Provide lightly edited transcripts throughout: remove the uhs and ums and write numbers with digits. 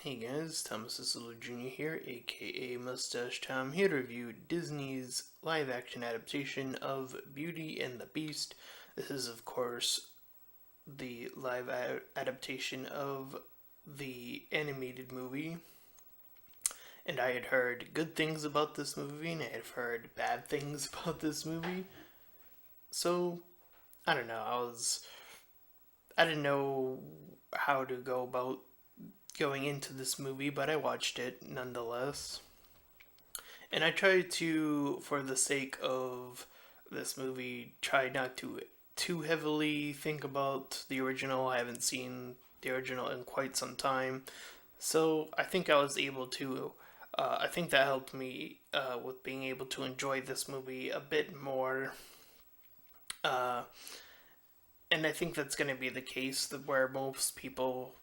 Hey guys, Thomas Sicilo Jr. here, aka Mustached Tom, here to review Disney's live action adaptation of Beauty and the Beast. This is, of course, the adaptation of the animated movie. And I had heard good things about this movie, and I had heard bad things about this movie. So, I don't know, I didn't know how to go about going into this movie, but I watched it nonetheless. And I tried to, for the sake of this movie, try not to too heavily think about the original. I haven't seen the original in quite some time. So I think I was able to, I think that helped me with being able to enjoy this movie a bit more. Uh, and I think that's going to be the case where most people,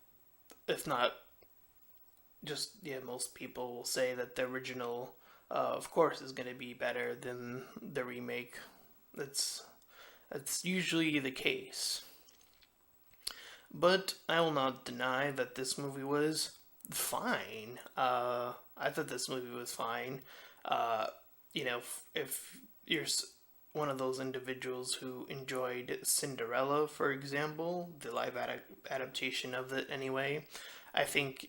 if not just yeah, most people will say that the original, of course, is going to be better than the remake. That's that's usually the case. But I will not deny that this movie was fine. I thought this movie was fine. Uh, if you're one of those individuals who enjoyed Cinderella, for example, the adaptation of it anyway, I think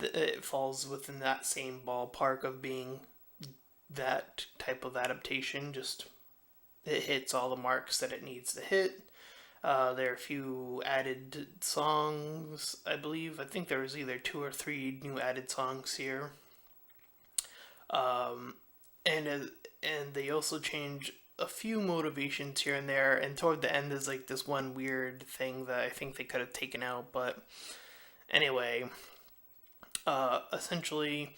it falls within that same ballpark of being that type of adaptation. Just it hits all the marks that it needs to hit. There are a few added songs, I believe. I think there was either two or three new added songs here. Um, and they also change a few motivations here and there. And toward the end, there's like this one weird thing that I think they could have taken out. But anyway, essentially,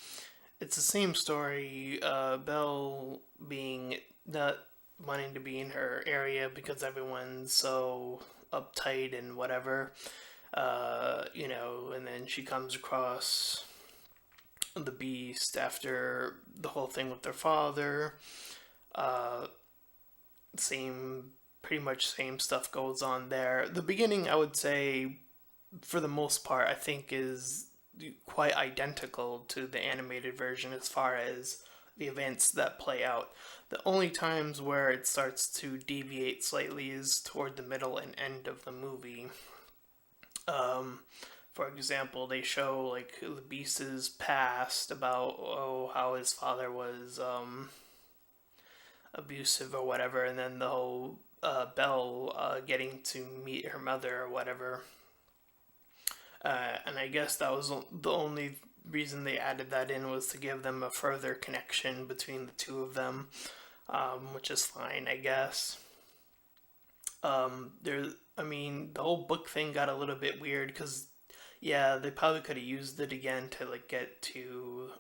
it's the same story. Belle being not wanting to be in her area because everyone's so uptight and whatever. And then she comes across the Beast after the whole thing with their father. Uh, pretty much same stuff goes on there. The beginning, I would say, for the most part, I think is quite identical to the animated version as far as the events that play out. The only times where it starts to deviate slightly is toward the middle and end of the movie. Um, for example, they show like the Beast's past about how his father was abusive or whatever, and then the whole Belle getting to meet her mother or whatever. And I guess that was the only reason they added that in was to give them a further connection between the two of them, which is fine, I guess. I mean, the whole book thing got a little bit weird because, yeah, they probably could have used it again to like get to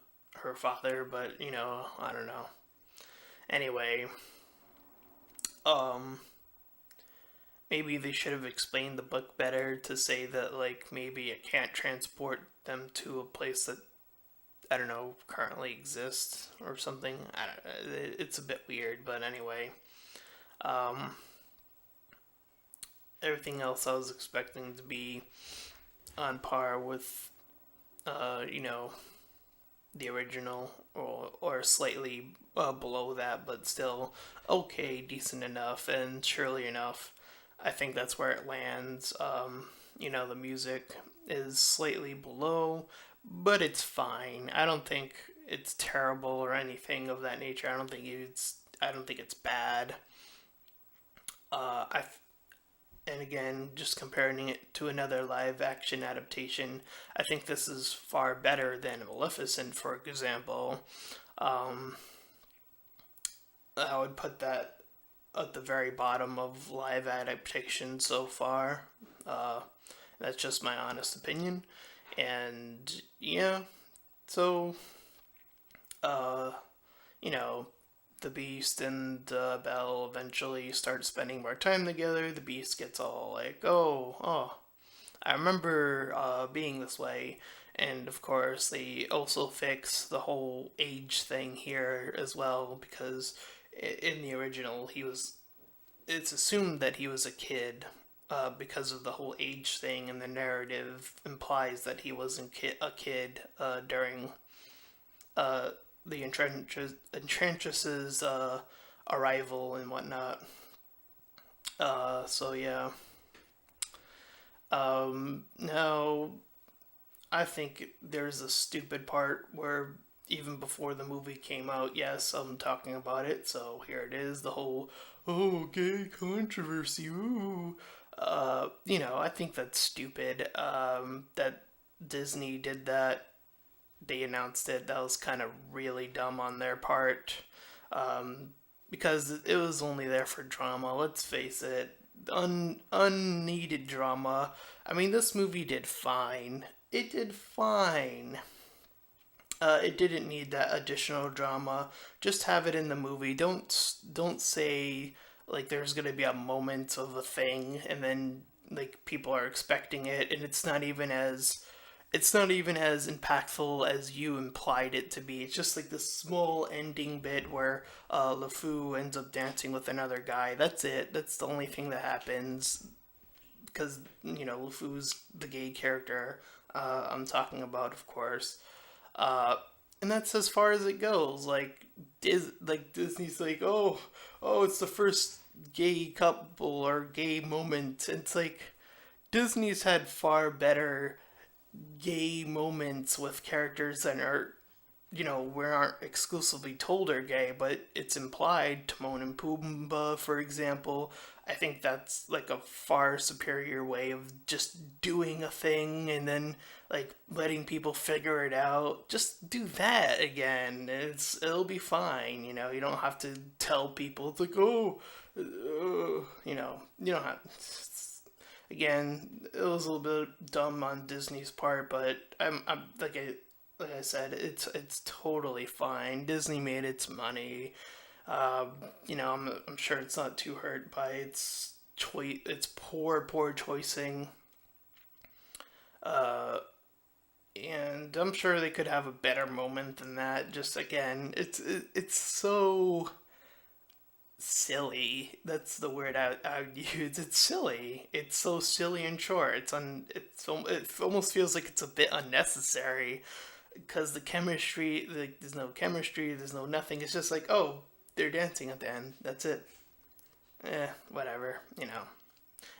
her father, but I don't know. Anyway, um, maybe they should have explained the book better to say that like maybe it can't transport them to a place that I don't know currently exists or something. It's a bit weird, but anyway, um, everything else I was expecting to be on par with you know the original or slightly below that, but still okay, decent enough, and surely enough, I think that's where it lands. The music is slightly below, but it's fine. I don't think it's terrible or anything of that nature. I don't think it's bad. I and again, just comparing it to another live action adaptation, I think this is far better than Maleficent, for example. Um, I would put that at the very bottom of live adaptation so far. Uh, that's just my honest opinion. And yeah, so, uh, you know, the Beast and Belle eventually start spending more time together. The Beast gets all like, oh, I remember being this way. And of course, they also fix the whole age thing here as well because in the original, it's assumed that he was a kid because of the whole age thing, and the narrative implies that he wasn't a kid during uh, the Enchantress's arrival and whatnot. So yeah. Now, I think there's a stupid part where even before the movie came out, yes, I'm talking about it, so here it is, the whole, oh, gay controversy, ooh. I think that's stupid. That Disney did that. They announced it. That was kind of really dumb on their part. Um, because it was only there for drama, let's face it. Unneeded drama. I mean, this movie did fine. It did fine. It didn't need that additional drama. Just have it in the movie. Don't say like there's gonna be a moment of a thing and then like people are expecting it and it's not even as impactful as you implied it to be. It's just like this small ending bit where LeFou ends up dancing with another guy. That's it. That's the only thing that happens because LeFou's the gay character I'm talking about, of course. Uh, and that's as far as it goes. Like Disney's like, oh, it's the first gay couple or gay moment. It's like Disney's had far better gay moments with characters that are, we aren't exclusively told are gay, but it's implied. Timon and Pumbaa, for example. I think that's like a far superior way of just doing a thing and then like letting people figure it out. Just do that again. It'll be fine. You don't have to tell people. It's like, oh, you don't have. Again, it was a little bit dumb on Disney's part, but I'm like I said, it's totally fine. Disney made its money. I'm sure it's not too hurt by its poor choicing. Uh, and I'm sure they could have a better moment than that. Just again, it's so silly. That's the word I would use. It's silly. It's so silly and short. It almost feels like it's a bit unnecessary because the chemistry, there's no chemistry, there's no nothing. It's just like, oh, they're dancing at the end. That's it. Whatever.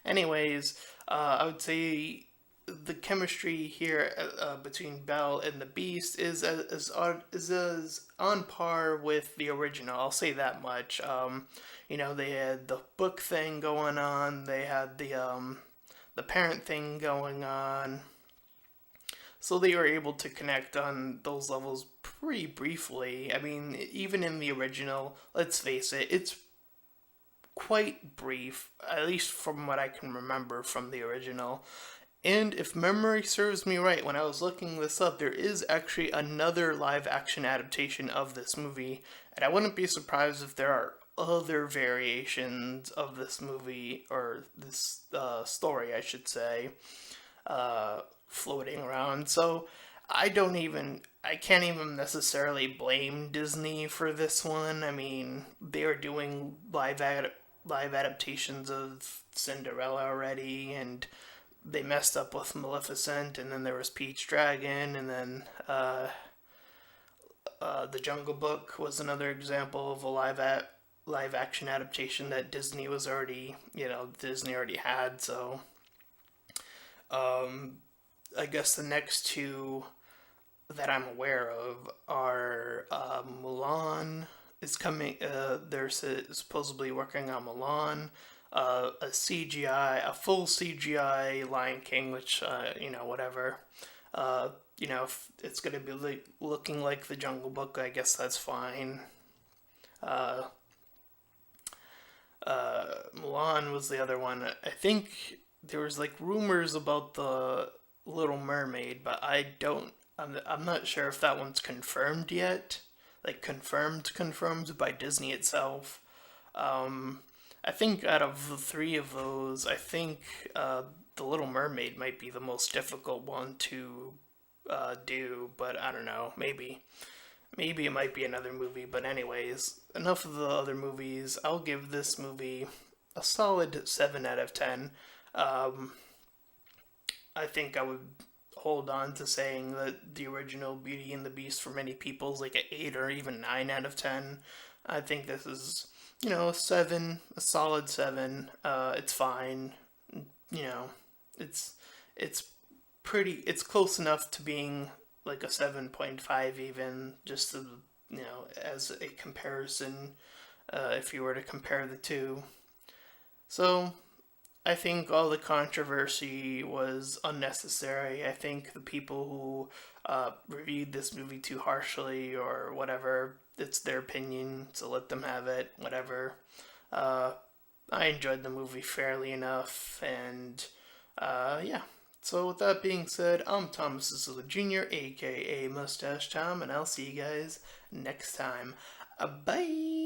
Anyways, I would say the chemistry here between Belle and the Beast is as on par with the original. I'll say that much. They had the book thing going on. They had the parent thing going on. So they were able to connect on those levels pretty briefly. I mean, even in the original, let's face it, it's quite brief, at least from what I can remember from the original. And if memory serves me right, when I was looking this up, there is actually another live action adaptation of this movie, and I wouldn't be surprised if there are other variations of this movie, or this story, I should say, floating around. So I can't even necessarily blame Disney for this one. I mean, they are doing live adaptations of Cinderella already, and they messed up with Maleficent, and then there was Peach Dragon, and then The Jungle Book was another example of a live action adaptation that Disney already had. So um, I guess the next two that I'm aware of are Mulan is coming. They're supposedly working on Mulan. A full CGI Lion King, which whatever. If it's gonna be looking like the Jungle Book, I guess that's fine. Uh, Mulan was the other one. I think there was like rumors about the Little Mermaid, but I don't. I'm not sure if that one's confirmed yet. Like confirmed by Disney itself. Um, I think out of the three of those, I think the Little Mermaid might be the most difficult one to do. But I don't know. Maybe it might be another movie. But anyways, enough of the other movies. I'll give this movie a solid 7 out of 10. Um, I think I would hold on to saying that the original Beauty and the Beast for many people is like an 8 or even 9 out of 10. I think this is, a 7, a solid 7. It's fine. You know, it's it's it's close enough to being like a 7.5 even, just to, as a comparison, if you were to compare the two. So I think all the controversy was unnecessary. I think the people who reviewed this movie too harshly or whatever, it's their opinion, so let them have it, whatever. Uh, I enjoyed the movie fairly enough, and yeah. So, with that being said, I'm Thomas Sicily Jr., aka Mustached Tom, and I'll see you guys next time. Bye!